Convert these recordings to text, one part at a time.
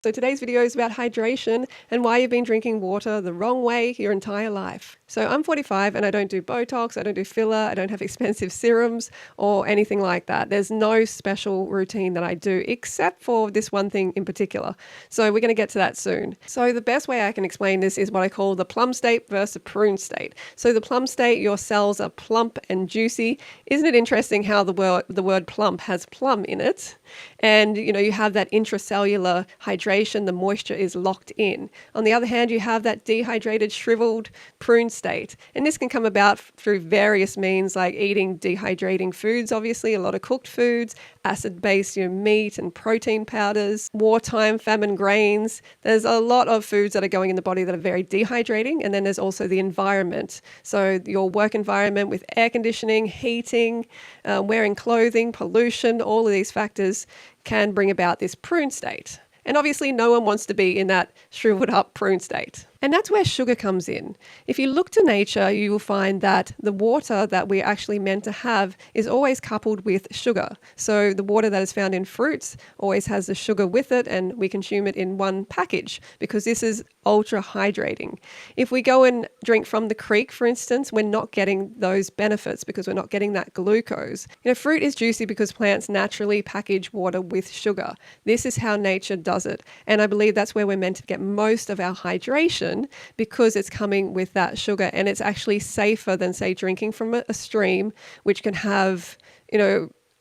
So today's video is about hydration and why you've been drinking water the wrong way your entire life. So I'm 45 and I don't do Botox, I don't do filler, I don't have expensive serums or anything like that. There's no special routine that I do except for this one thing in particular. So we're going to get to that soon. So the best way I can explain this is what I call the plum state versus prune state. So the plum state, your cells are plump and juicy. Isn't it interesting how the word plump has plum in it? And you have that intracellular hydration, the moisture is locked in. On the other hand, you have that dehydrated, shriveled prune state. And this can come about through various means, like eating dehydrating foods, obviously, a lot of cooked foods, acid-based meat and protein powders, wartime famine grains. There's a lot of foods that are going in the body that are very dehydrating. And then there's also the environment. So your work environment with air conditioning, heating, wearing clothing, pollution, all of these factors can bring about this prune state. And obviously no one wants to be in that shriveled up prune state. And that's where sugar comes in. If you look to nature, you will find that the water that we're actually meant to have is always coupled with sugar. So the water that is found in fruits always has the sugar with it, and we consume it in one package because this is ultra hydrating. If we go and drink from the creek, for instance, we're not getting those benefits because we're not getting that glucose. Fruit is juicy because plants naturally package water with sugar. This is how nature does it. And I believe that's where we're meant to get most of our hydration, because it's coming with that sugar, and it's actually safer than, say, drinking from a stream, which can have,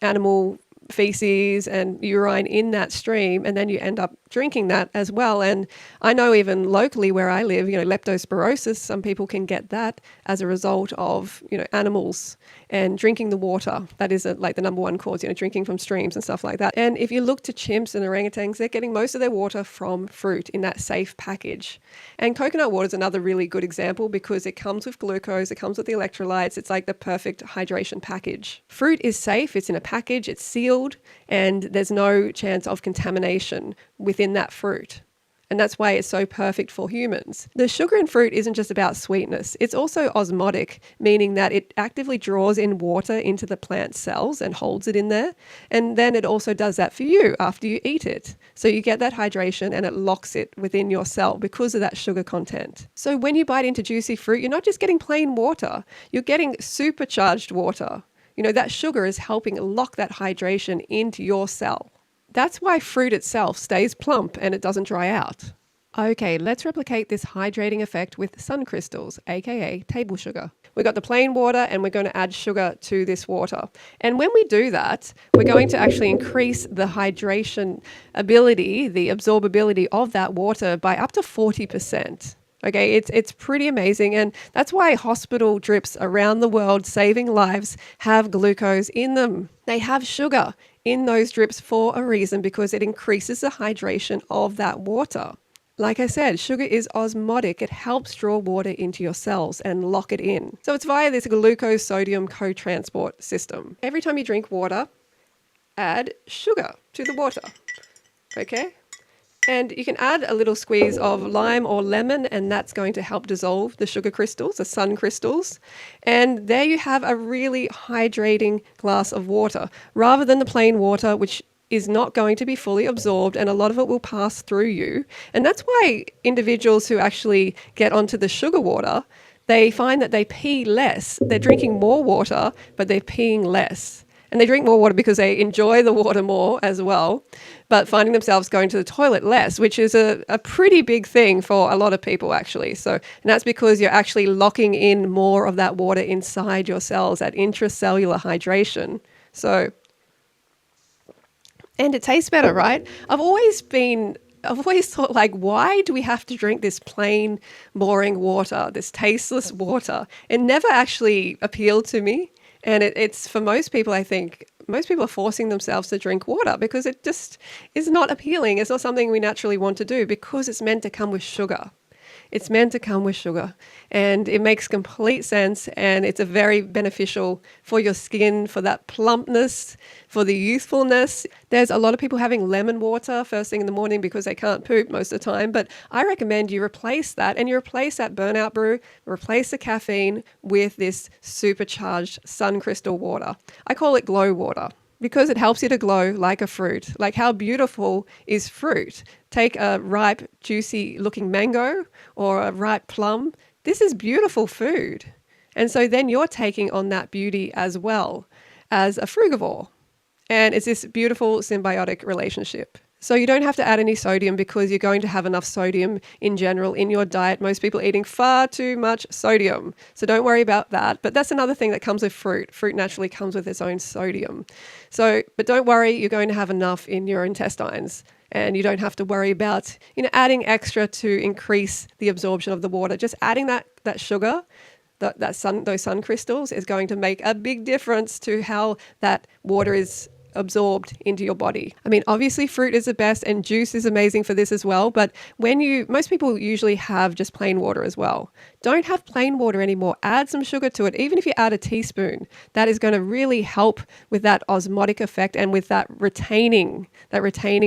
animal feces and urine in that stream, and then you end up drinking that as well. And I know even locally where I live, leptospirosis, some people can get that as a result of, animals and drinking the water. That is like the number one cause, drinking from streams and stuff like that. And if you look to chimps and orangutans, they're getting most of their water from fruit in that safe package. And coconut water is another really good example because it comes with glucose, it comes with the electrolytes. It's like the perfect hydration package. Fruit is safe, it's in a package, it's sealed, and there's no chance of contamination within that fruit. And that's why it's so perfect for humans. The sugar in fruit isn't just about sweetness. It's also osmotic, meaning that it actively draws in water into the plant cells and holds it in there. And then it also does that for you after you eat it. So you get that hydration and it locks it within your cell because of that sugar content. So when you bite into juicy fruit, you're not just getting plain water. You're getting supercharged water. That sugar is helping lock that hydration into your cell. That's why fruit itself stays plump and it doesn't dry out. Okay, let's replicate this hydrating effect with sun crystals, aka table sugar. We've got the plain water and we're going to add sugar to this water. And when we do that, we're going to actually increase the hydration ability, the absorbability of that water by up to 40%. Okay, it's pretty amazing, and that's why hospital drips around the world saving lives have glucose in them. They have sugar in those drips for a reason, because it increases the hydration of that water. Like I said, sugar is osmotic. It helps draw water into your cells and lock it in. So it's via this glucose-sodium co-transport system. Every time you drink water, add sugar to the water, okay? And you can add a little squeeze of lime or lemon, and that's going to help dissolve the sugar crystals, the sun crystals. And there you have a really hydrating glass of water, rather than the plain water, which is not going to be fully absorbed, and a lot of it will pass through you. And that's why individuals who actually get onto the sugar water, they find that they pee less. They're drinking more water, but they're peeing less. And they drink more water because they enjoy the water more as well, but finding themselves going to the toilet less, which is a pretty big thing for a lot of people, actually. And that's because you're actually locking in more of that water inside your cells, that intracellular hydration. And it tastes better, right? I've always thought, like, why do we have to drink this plain, boring water, this tasteless water? It never actually appealed to me. And it's for most people, I think, most people are forcing themselves to drink water because it just is not appealing. It's not something we naturally want to do because it's meant to come with sugar. It's meant to come with sugar, and it makes complete sense, and it's a very beneficial for your skin, for that plumpness, for the youthfulness. There's a lot of people having lemon water first thing in the morning because they can't poop most of the time, but I recommend you replace that, and you replace that burnout brew, replace the caffeine with this supercharged sun crystal water. I call it glow water. because it helps you to glow like a fruit. Like, how beautiful is fruit? Take a ripe, juicy looking mango or a ripe plum. This is beautiful food. And so then you're taking on that beauty as well as a frugivore. And it's this beautiful symbiotic relationship. So you don't have to add any sodium because you're going to have enough sodium in general in your diet. Most people are eating far too much sodium. So don't worry about that. But that's another thing that comes with fruit. Fruit naturally comes with its own sodium. But don't worry, you're going to have enough in your intestines. And you don't have to worry about, adding extra to increase the absorption of the water. Just adding that sugar, those sun crystals, is going to make a big difference to how that water is absorbed into your body. I mean, obviously fruit is the best and juice is amazing for this as well. But most people usually have just plain water as well. Don't have plain water anymore. Add some sugar to it. Even if you add a teaspoon, that is going to really help with that osmotic effect and with that retaining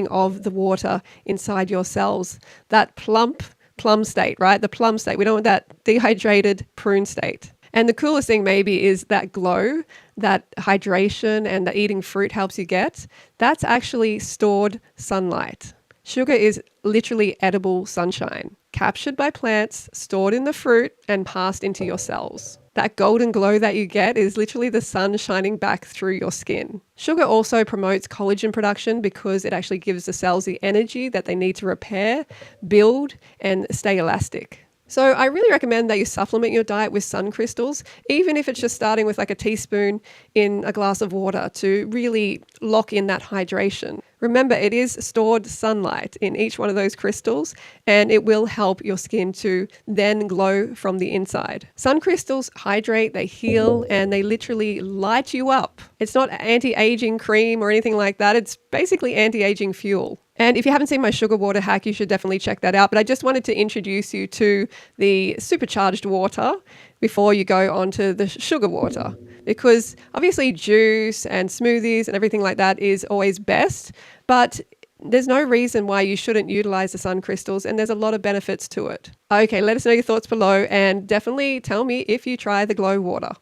of the water inside your cells. That plum state, right? The plum state. We don't want that dehydrated prune state. And the coolest thing maybe is that glow, that hydration, and the eating fruit helps you get. That's actually stored sunlight. Sugar is literally edible sunshine, captured by plants, stored in the fruit, and passed into your cells. That golden glow that you get is literally the sun shining back through your skin. Sugar also promotes collagen production because it actually gives the cells the energy that they need to repair, build, and stay elastic. So I really recommend that you supplement your diet with sun crystals, even if it's just starting with like a teaspoon in a glass of water to really lock in that hydration. Remember, it is stored sunlight in each one of those crystals, and it will help your skin to then glow from the inside. Sun crystals hydrate, they heal, and they literally light you up. It's not anti-aging cream or anything like that. It's basically anti-aging fuel. And if you haven't seen my sugar water hack, you should definitely check that out. But I just wanted to introduce you to the supercharged water before you go on to the sugar water. Because obviously juice and smoothies and everything like that is always best. But there's no reason why you shouldn't utilize the sun crystals, and there's a lot of benefits to it. Okay, let us know your thoughts below, and definitely tell me if you try the glow water.